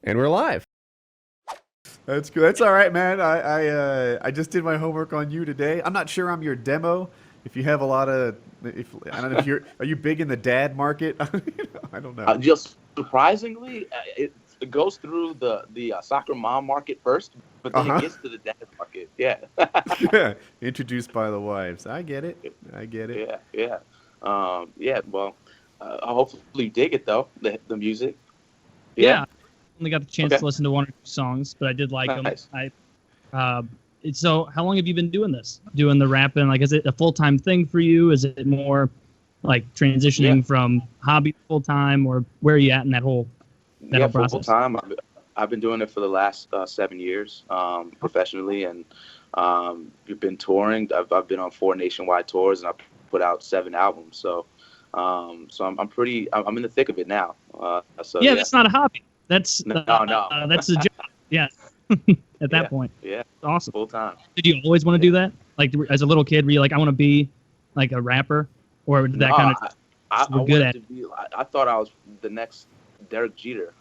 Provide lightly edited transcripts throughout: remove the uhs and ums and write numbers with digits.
And we're live. That's good. That's all right, man. I just did my homework on you today. I'm not sure I'm your demo. If you have a lot of, I don't know if are you big in the dad market? I don't know. Just surprisingly, it goes through the soccer mom market first, but then it gets to the dad market. Yeah. Yeah. Introduced by the wives. I get it. Yeah. Well, hopefully you dig it though. The music. Yeah. Only got the chance to listen to one or two songs, but I did like them. So how long have you been doing this? Doing the rapping? Like, is it a full-time thing for you? Is it more like transitioning from hobby to full-time, or where are you at in that whole process? Full-time. I've been doing it for the last 7 years professionally, and we've been touring. I've been on 4 nationwide tours, and I've put out 7 albums. So I'm in the thick of it now. That's not a hobby. That's no. That's a job. Yeah. At that point. Yeah. Awesome. Full time. Did you always want to do that? Like as a little kid, were you like, I want to be like a rapper, or did that kind of? I thought I was the next Derek Jeter.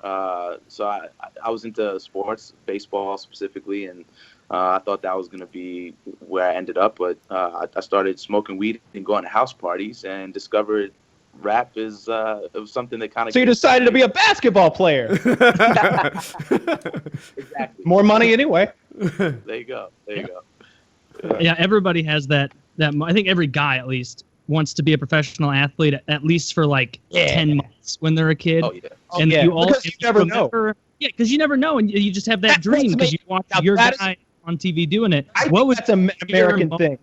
So I was into sports, baseball specifically, and I thought that was going to be where I ended up. But I started smoking weed and going to house parties and discovered rap is it was something that kind of. So you decided to be a basketball player. Exactly. More money anyway. There you go. Yeah, everybody has that. I think every guy at least wants to be a professional athlete at least for like 10 months when they're a kid. Oh yeah. And because you never know. Yeah, because you never know, and you just have that dream because you watch your guy on TV doing it. That's an American thing.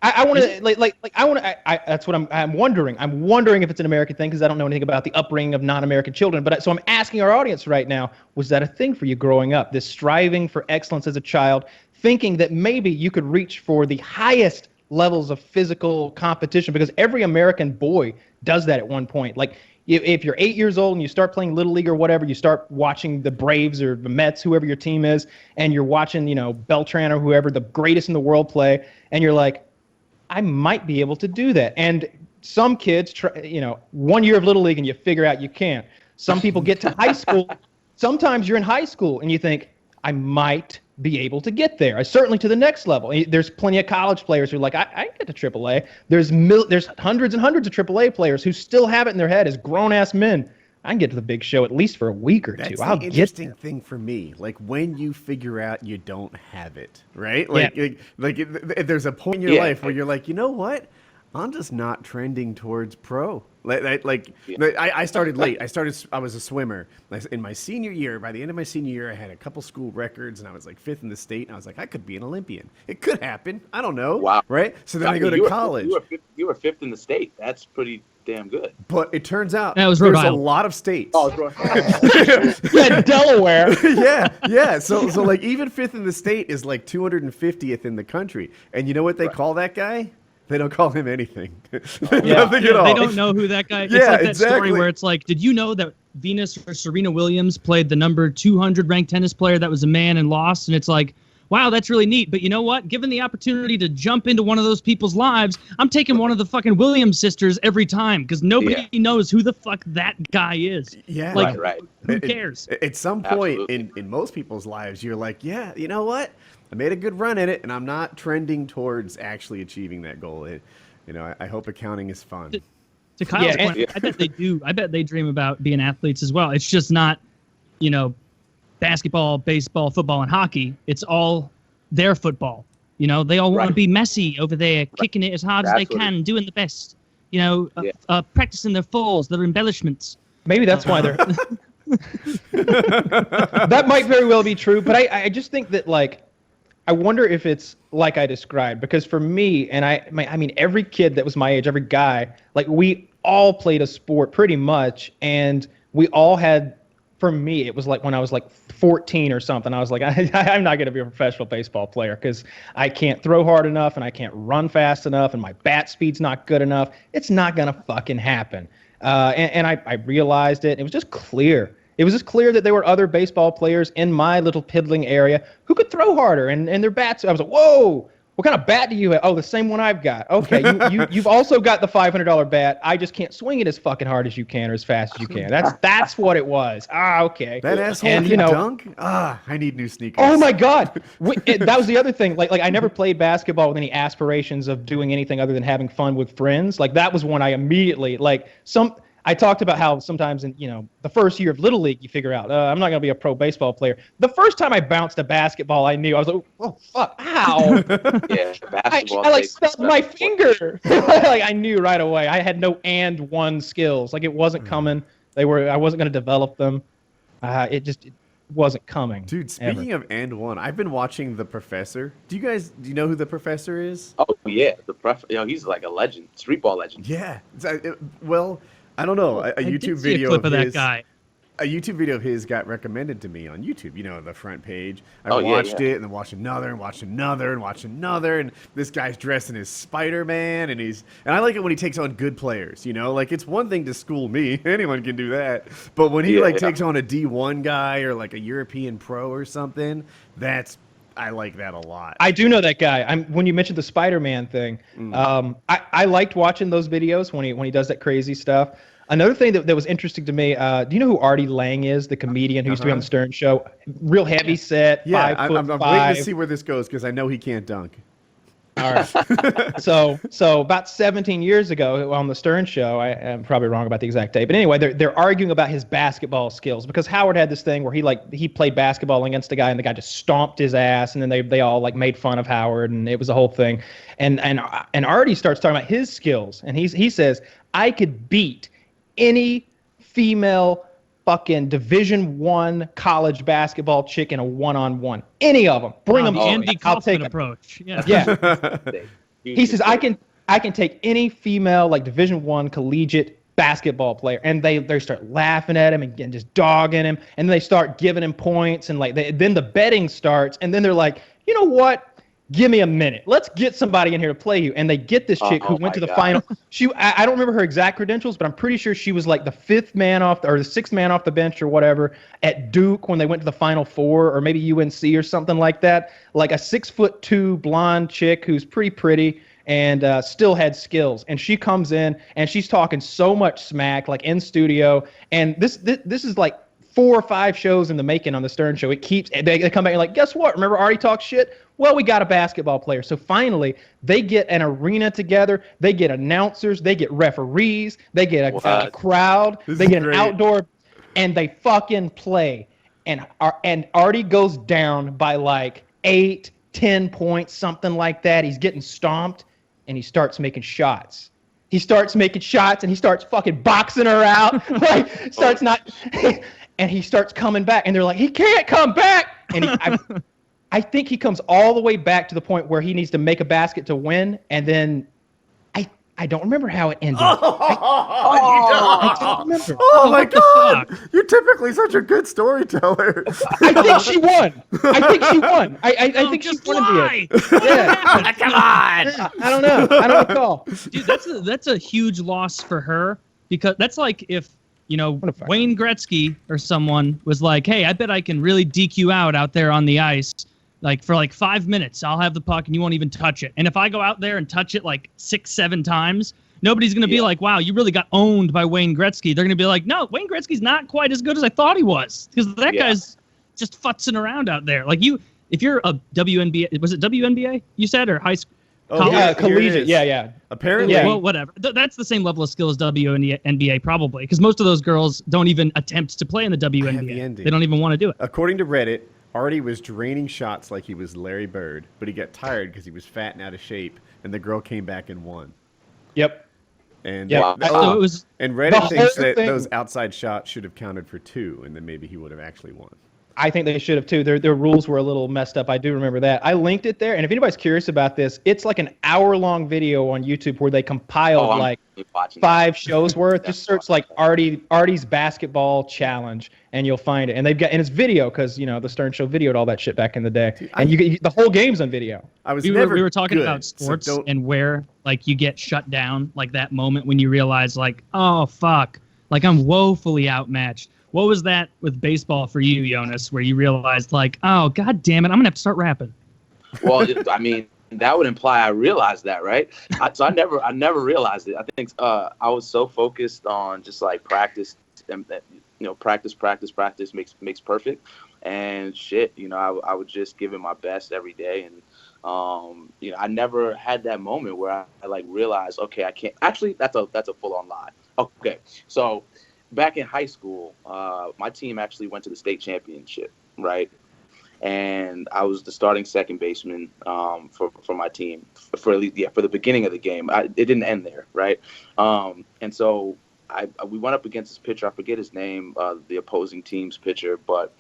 I want to that's what I'm wondering. I'm wondering if it's an American thing because I don't know anything about the upbringing of non-American children. So I'm asking our audience right now, was that a thing for you growing up? This striving for excellence as a child, thinking that maybe you could reach for the highest levels of physical competition, because every American boy does that at one point. Like if you're 8 years old and you start playing Little League or whatever, you start watching the Braves or the Mets, whoever your team is, and you're watching, Beltran or whoever, the greatest in the world play, and you're like, I might be able to do that. And some kids, 1 year of Little League and you figure out you can't. Some people get to high school. Sometimes you're in high school and you think, I might be able to get there. Certainly to the next level. There's plenty of college players who are like, I can get to AAA. There's hundreds and hundreds of AAA players who still have it in their head as grown-ass men. I can get to the big show at least for a week or two. That's the interesting thing for me. Like when you figure out you don't have it, right? Like if there's a point in your life where you're like, you know what? I'm just not trending towards pro. I started late. I was a swimmer. In my senior year, by the end of my senior year, I had a couple school records, and I was like 5th in the state. And I was like, I could be an Olympian. It could happen. I don't know. Wow. Right? So then I go to college. You were 5th in the state. That's pretty damn good. But it turns out there's a lot of states. Oh, it's Rhode Island. Yeah, Delaware. Yeah. So like even 5th in the state is like 250th in the country. And you know what they call that guy? They don't call him anything. Nothing at all. They don't know who that guy is. Yeah, it's like that exactly. story where it's like, did you know that Venus or Serena Williams played the number 200 ranked tennis player that was a man and lost? And it's like, wow, that's really neat. But you know what? Given the opportunity to jump into one of those people's lives, I'm taking one of the fucking Williams sisters every time because nobody knows who the fuck that guy is. Yeah. Right. Who cares? At some point in most people's lives, you're like, yeah, you know what? I made a good run at it, and I'm not trending towards actually achieving that goal. I hope accounting is fun. To Kyle's point, I bet they do. I bet they dream about being athletes as well. It's just not, basketball, baseball, football, and hockey. It's all their football. They all want to be Messi over there, kicking it as hard as they can, doing the best. Practicing their falls, their embellishments. Maybe that's why they're. That might very well be true, but I just think that I wonder if it's like I described, because for me, and I mean, every kid that was my age, every guy, we all played a sport pretty much, and we all had, for me, it was like when I was 14 or something, I was like, I'm not going to be a professional baseball player because I can't throw hard enough and I can't run fast enough and my bat speed's not good enough. It's not going to fucking happen. And I realized it. It was just clear. It was just clear that there were other baseball players in my little piddling area who could throw harder and their bats. I was like, whoa, What kind of bat do you have? Oh, the same one I've got. Okay, you've also got the $500 bat. I just can't swing it as fucking hard as you can or as fast as you can. That's what it was. Okay. That asshole can dunk? I need new sneakers. Oh my God. That was the other thing. Like I never played basketball with any aspirations of doing anything other than having fun with friends. Like that was one I immediately I talked about how sometimes in the first year of Little League you figure out I'm not going to be a pro baseball player. The first time I bounced a basketball, I knew I was like, oh fuck, ow! Yeah, basketball. I like stubbed my finger. Like I knew right away. I had no and one skills. Like it wasn't coming. I wasn't going to develop them. It wasn't coming. Dude, speaking of and one, I've been watching The Professor. Do you know who The Professor is? Oh yeah, he's like a legend, street ball legend. Yeah. Well, I don't know. A YouTube video clip of that guy. A YouTube video of his got recommended to me on YouTube. The front page. I watched it and then watched another and watched another and watched another. And this guy's dressed in his Spider-Man and I like it when he takes on good players. Like it's one thing to school me. Anyone can do that. But when he takes on a D1 guy or like a European pro or something, I like that a lot. I do know that guy. When you mentioned the Spider-Man thing, I liked watching those videos when he does that crazy stuff. Another thing that was interesting to me, do you know who Artie Lang is, the comedian who used to be on the Stern Show? Real heavy set, 5 foot I'm 5. waiting to see where this goes because I know he can't dunk. All right. So about 17 years ago on the Stern Show, I'm probably wrong about the exact date, but anyway, they're arguing about his basketball skills because Howard had this thing where he played basketball against a guy and the guy just stomped his ass, and then they all like made fun of Howard, and it was a whole thing. And Artie starts talking about his skills, and he says, I could beat any female fucking Division I college basketball chick in a one-on-one. Any of them. Bring them. The Andy I'll take Kaufman approach. Yeah. He says I can take any female like Division I collegiate basketball player, and they start laughing at him and just dogging him, and they start giving him points, and then the betting starts, and then they're like, you know what? Give me a minute. Let's get somebody in here to play you. And they get this chick who went to the final. I don't remember her exact credentials, but I'm pretty sure she was like the 5th man or the 6th man off the bench or whatever at Duke when they went to the Final Four, or maybe UNC or something like that. Like a 6'2" blonde chick who's pretty and still had skills. And she comes in and she's talking so much smack, like in studio. And this is like 4 or 5 shows in the making on the Stern Show. They come back and like, guess what? Remember Artie talk shit? Well, we got a basketball player. So finally, they get an arena together. They get announcers. They get referees. They get a crowd. They get an outdoor, and they fucking play. And Artie goes down by like 8, 10 points, something like that. He's getting stomped, and he starts making shots. He starts making shots, and he starts fucking boxing her out. And he starts coming back, and they're like, he can't come back. And I think he comes all the way back to the point where he needs to make a basket to win, and then I don't remember how it ended. I don't remember. Oh my God! You're typically such a good storyteller. I think she won. I think she won in the end. Yeah. Come on! Yeah, I don't know. I don't recall. Dude, that's a huge loss for her, because that's like if Wayne Gretzky or someone was like, hey, I bet I can really DQ out there on the ice. Like for like 5 minutes, I'll have the puck and you won't even touch it. And if I go out there and touch it like 6, 7 times, nobody's going to be like, wow, you really got owned by Wayne Gretzky. They're going to be like, no, Wayne Gretzky's not quite as good as I thought he was. Because that guy's just futzing around out there. Like if you're a WNBA, was it WNBA you said, or high school? Oh, yeah, collegiate. Yeah. Apparently. Yeah. Well, whatever. That's the same level of skill as WNBA probably, because most of those girls don't even attempt to play in the WNBA. They don't even want to do it. According to Reddit, Artie was draining shots like he was Larry Bird, but he got tired because he was fat and out of shape, and the girl came back and won. Yep. And so it was. And Reddit thinks that those outside shots should have counted for 2, and then maybe he would have actually won. I think they should have too. Their rules were a little messed up. I do remember that. I linked it there, and if anybody's curious about this, it's like an hour-long video on YouTube where they compiled 5 shows worth. Just search like Artie's basketball challenge, and you'll find it. And it's video because the Stern Show videoed all that shit back in the day, and you get the whole game's on video. We were talking about sports and where like you get shut down, like that moment when you realize like, oh fuck, like I'm woefully outmatched. What was that with baseball for you, Jonas, where you realized, like, oh, God damn it, I'm going to have to start rapping? Well, I mean, that would imply I realized that, right? So I never realized it. I think I was so focused on just like practice, and practice makes perfect, and shit. I would just give it my best every day, and I never had that moment where I like realized, okay, I can't. Actually, that's a full-on lie. Okay, so back in high school, my team actually went to the state championship, right? And I was the starting second baseman for my team for at least for the beginning of the game. It didn't end there, right? And so we went up against this pitcher. I forget his name, the opposing team's pitcher, but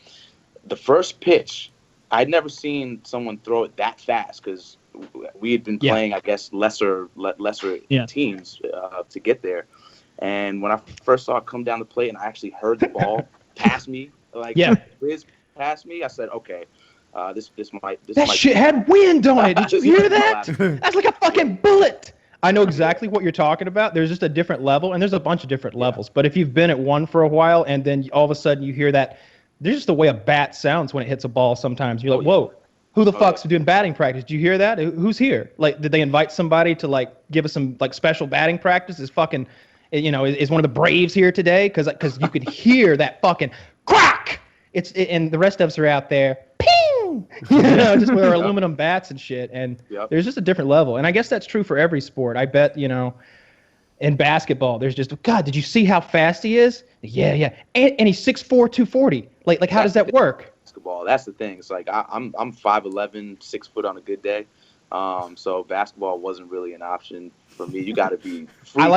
the first pitch, I'd never seen someone throw it that fast because we had been playing, I guess, lesser teams to get there. And when I first saw it come down the plate, and I actually heard the ball pass me, whiz past me, I said, "Okay, this might." That shit had wind on it. Did you hear that? That's like a fucking bullet. I know exactly what you're talking about. There's just a different level, and there's a bunch of different levels. But if you've been at one for a while, and then all of a sudden you hear that, there's just the way a bat sounds when it hits a ball. Sometimes you're like, "Whoa, who the fuck's doing batting practice? Do you hear that? Who's here? Like, did they invite somebody to like give us some like special batting practice? Is fucking, is one of the Braves here today? Because you could hear that fucking crack. And the rest of us are out there, ping, just with our aluminum bats and shit. And there's just a different level. And I guess that's true for every sport. I bet, in basketball, there's just, God, did you see how fast he is? Yeah. And he's 6'4", 240. Like how does that work? Basketball, that's the thing. It's like I'm 5'11", 6 foot on a good day. So basketball wasn't really an option for me. You got to be free. I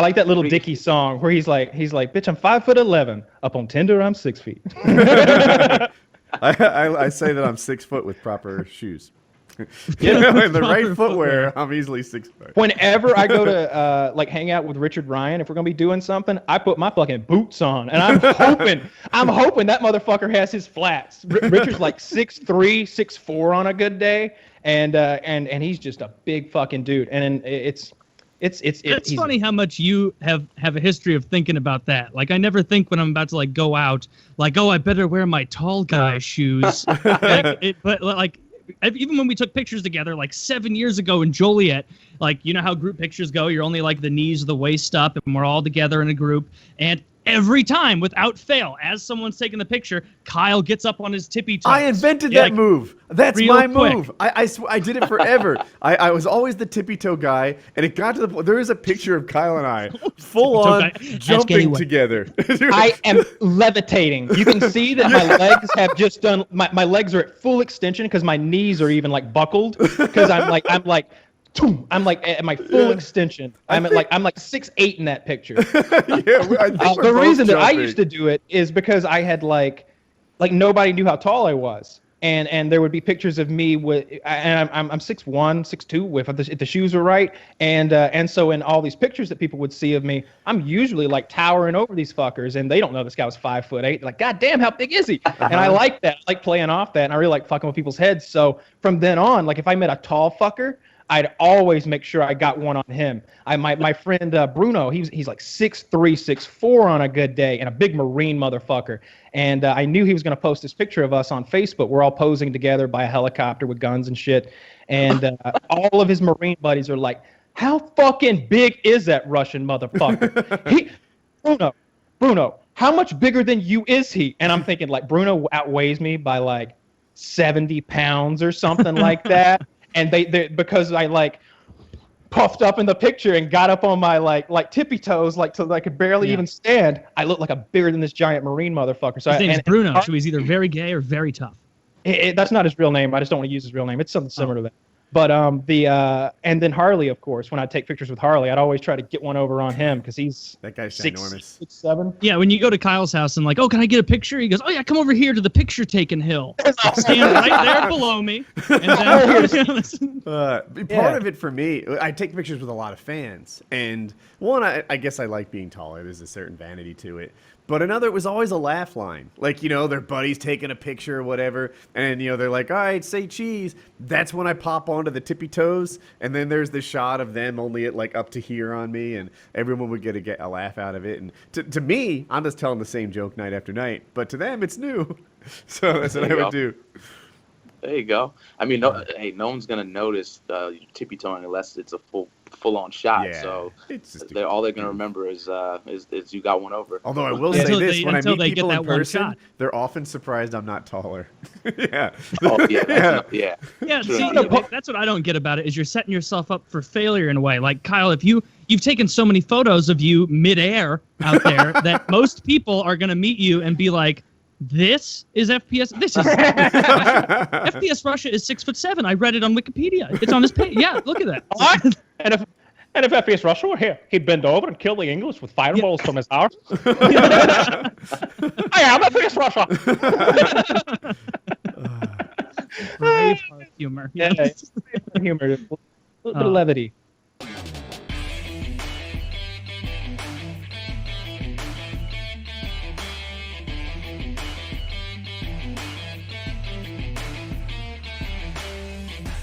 like that little Dickie song where he's like, bitch, I'm 5'11". Up on Tinder, I'm 6 feet. I say that I'm 6 foot with proper shoes. In the right footwear, I'm easily 6 foot. Whenever I go to hang out with Richard Ryan, if we're gonna be doing something, I put my fucking boots on, and I'm hoping that motherfucker has his flats. Richard's like 6'3", 6'4" on a good day, and he's just a big fucking dude, and it's funny how much you have a history of thinking about that. Like, I never think when I'm about to like go out, like, oh, I better wear my tall guy shoes. But even when we took pictures together like 7 years ago in Joliet, like, you know how group pictures go, you're only like the knees or the waist up, and we're all together in a group, and every time, without fail, as someone's taking the picture, Kyle gets up on his tippy toes. I invented that move. That's my move. I did it forever. I was always the tippy toe guy, and it got to the point. There is a picture of Kyle and I full on jumping together. I am levitating. You can see that my legs have just done. My legs are at full extension because my knees are even like buckled because I'm like at my full extension. I'm like 6'8" in that picture. The reason that I used to do it is because I had like nobody knew how tall I was, and there would be pictures of me and I'm 6'1", 6'2" if the shoes were right, and so in all these pictures that people would see of me, I'm usually like towering over these fuckers, and they don't know this guy was 5'8". They're like, God damn, how big is he? And I like that, I like playing off that, and I really like fucking with people's heads. So from then on, like if I met a tall fucker, I'd always make sure I got one on him. My friend Bruno, he's like 6'3", 6'4" on a good day, and a big Marine motherfucker. And I knew he was going to post this picture of us on Facebook. We're all posing together by a helicopter with guns and shit. And all of his Marine buddies are like, how fucking big is that Russian motherfucker? Bruno, how much bigger than you is he? And I'm thinking, like, Bruno outweighs me by like 70 pounds or something like that. And they because I like puffed up in the picture and got up on my like tippy toes, like till I could barely even stand, I looked like a bigger than this giant Marine motherfucker. So his name's Bruno, so he's either very gay or very tough. That's not his real name. I just don't want to use his real name. It's something similar to that. But and then Harley, of course, when I take pictures with Harley, I'd always try to get one over on him because he's that guy's enormous. 6'7". Yeah, when you go to Kyle's house and like, oh, can I get a picture? He goes, oh yeah, come over here to the picture taking hill. Stand right there below me. And then part of it for me, I take pictures with a lot of fans, and one, I guess I like being taller. There's a certain vanity to it. But another was always a laugh line. Like, their buddies taking a picture or whatever, and, they're like, all right, say cheese. That's when I pop onto the tippy toes, and then there's the shot of them only at, like, up to here on me, and everyone would get a laugh out of it. And to me, I'm just telling the same joke night after night, but to them, it's new. So that's what I would do. There you go. I mean, no one's gonna notice you tippy toeing unless it's a full-on shot. Yeah, So it's just all they're gonna remember is you got one over. Although I will say this, when I meet people in person, shot. they're often surprised I'm not taller. Yeah. Oh yeah, Yeah. See, that's what I don't get about it is you're setting yourself up for failure in a way. Like Kyle, if you've taken so many photos of you midair out there that most people are gonna meet you and be like, this is FPS. This is FPS Russia is 6'7". I read it on Wikipedia. It's on his page. Yeah, look at that. And if FPS Russia were here, he'd bend over and kill the English with fireballs from his arm. I am FPS Russia. Braveheart humor. Yeah, humor. A little bit of levity.